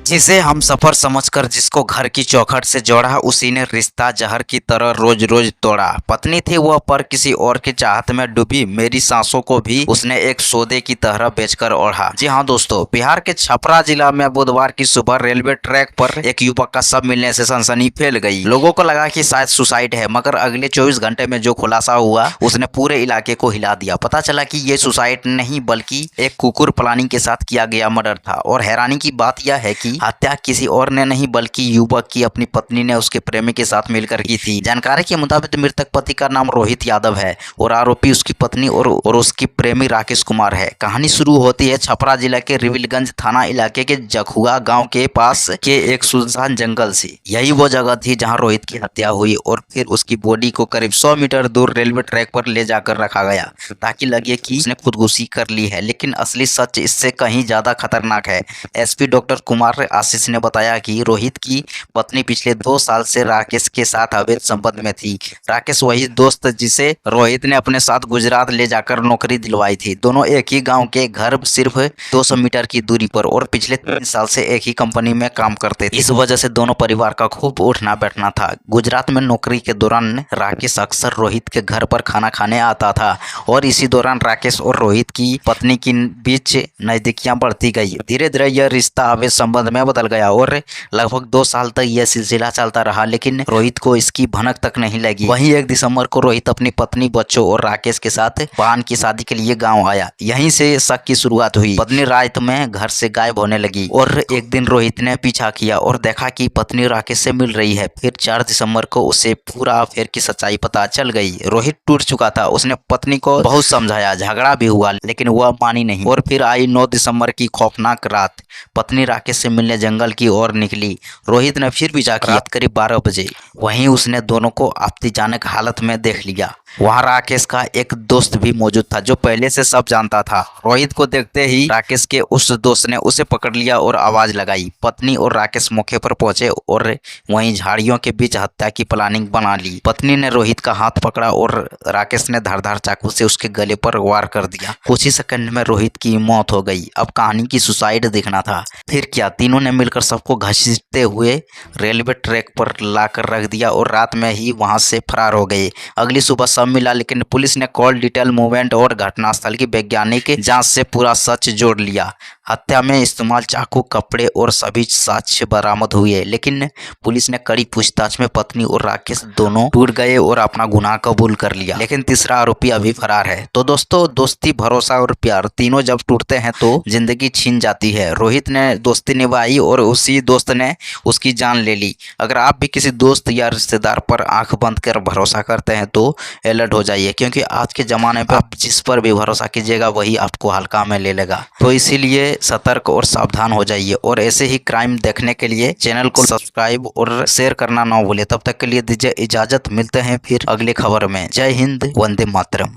जिसे हम सफर समझकर जिसको घर की चौखट से जोड़ा, उसी ने रिश्ता जहर की तरह रोज रोज तोड़ा। पत्नी थी वह पर किसी और की चाहत में डूबी, मेरी सांसों को भी उसने एक सौदे की तरह बेचकर ओढ़ा। जी हाँ दोस्तों, बिहार के छपरा जिला में बुधवार की सुबह रेलवे ट्रैक पर एक युवक का शव मिलने से सनसनी फैल गई। लोगों को लगा कि शायद सुसाइड है, मगर अगले 24 घंटे में जो खुलासा हुआ उसने पूरे इलाके को हिला दिया। पता चला कि ये सुसाइड नहीं बल्कि एक कुकुर प्लानिंग के साथ किया गया मर्डर था। और हैरानी की बात यह है कि हत्या किसी और ने नहीं बल्कि युवक की अपनी पत्नी ने उसके प्रेमी के साथ मिलकर की थी। जानकारी के मुताबिक मृतक पति का नाम रोहित यादव है और आरोपी उसकी पत्नी और उसकी प्रेमी राकेश कुमार है। कहानी शुरू होती है छपरा जिला के रिविलगंज थाना इलाके के जखुआ गांव के पास के एक सुनसान जंगल से। यही वो जगह थी जहां रोहित की हत्या हुई और फिर उसकी बॉडी को करीब 100 मीटर दूर रेलवे ट्रैक पर ले जाकर रखा गया ताकि लगे कि उसने खुदकुशी कर ली है। लेकिन असली सच इससे कहीं ज्यादा खतरनाक है। एसपी डॉक्टर कुमार आशीष ने बताया कि रोहित की पत्नी पिछले 2 साल से राकेश के साथ अवैध संबंध में थी। राकेश वही दोस्त जिसे रोहित ने अपने साथ गुजरात ले जाकर नौकरी दिलवाई थी। दोनों एक ही गांव के घर सिर्फ 200 मीटर की दूरी पर और पिछले 3 साल से एक ही कंपनी में काम करते थे। इस वजह से दोनों परिवार का खूब उठना बैठना था। गुजरात में नौकरी के दौरान राकेश अक्सर रोहित के घर पर खाना खाने आता था और इसी दौरान राकेश और रोहित की पत्नी के बीच नजदीकियां बढ़ती गई। धीरे धीरे यह रिश्ता अवैध संबंध में बदल गया और लगभग 2 साल तक यह सिलसिला चलता रहा, लेकिन रोहित को इसकी भनक तक नहीं लगी। वहीं 1 दिसंबर को रोहित अपनी पत्नी, बच्चों और राकेश के साथ बहन की शादी के लिए गांव आया। यहीं से शक की शुरुआत हुई। पत्नी रात में घर से गायब होने लगी और एक दिन रोहित ने पीछा किया और देखा कि पत्नी राकेश से मिल रही है। फिर 4 दिसंबर को उसे पूरा अफेयर की सच्चाई पता चल गई। रोहित टूट चुका था। उसने पत्नी को बहुत समझाया, झगड़ा भी हुआ, लेकिन वह मानी नहीं। और फिर आई 9 दिसंबर की खौफनाक रात। पत्नी राकेश से मिलने जंगल की ओर निकली। रोहित ने फिर पीछा किया। रात करीब 12 बजे वहीं उसने दोनों को आपत्तिजनक हालत में देख लिया। वहां राकेश का एक दोस्त भी मौजूद था जो पहले से सब जानता था। रोहित को देखते ही राकेश के उस दोस्त ने उसे पकड़ लिया और आवाज लगाई। पत्नी और राकेश मौके पर पहुंचे और वहीं झाड़ियों के बीच हत्या की प्लानिंग बना ली। पत्नी ने रोहित का हाथ पकड़ा और राकेश ने धारदार चाकू से उसके गले पर वार कर दिया। कुछ ही सेकंड में रोहित की मौत हो गई। अब कहानी की सुसाइड दिखना था। फिर क्या, तीनों ने मिलकर सबको घसीटते हुए रेलवे ट्रैक पर लाकर रख दिया और रात में ही वहां से फरार हो गए। अगली सुबह सब मिला, लेकिन पुलिस ने कॉल डिटेल मूवमेंट और घटनास्थल की वैज्ञानिक जांच से पूरा सच जोड़ लिया। हत्या में इस्तेमाल चाकू, कपड़े और सभी साक्ष्य बरामद हुए, लेकिन पुलिस ने कड़ी पूछताछ में पत्नी और राकेश दोनों टूट गए और अपना गुनाह कबूल कर लिया। लेकिन तीसरा आरोपी अभी फरार है। तो दोस्तों, दोस्ती, भरोसा और प्यार तीनों जब टूटते हैं तो जिंदगी छीन जाती है। रोहित ने दोस्ती निभाई और उसी दोस्त ने उसकी जान ले ली। अगर आप भी किसी दोस्त या रिश्तेदार पर आंख बंद कर भरोसा करते हैं तो अलर्ट हो जाइए, क्योंकि आज के ज़माने पर आप जिस पर भी भरोसा कीजिएगा वही आपको हल्का में ले लेगा। तो इसीलिए सतर्क और सावधान हो जाइए। और ऐसे ही क्राइम देखने के लिए चैनल को सब्सक्राइब और शेयर करना ना भूले। तब तक के लिए दीजिए इजाज़त। मिलते हैं फिर अगली खबर में। जय हिंद, वंदे मातरम।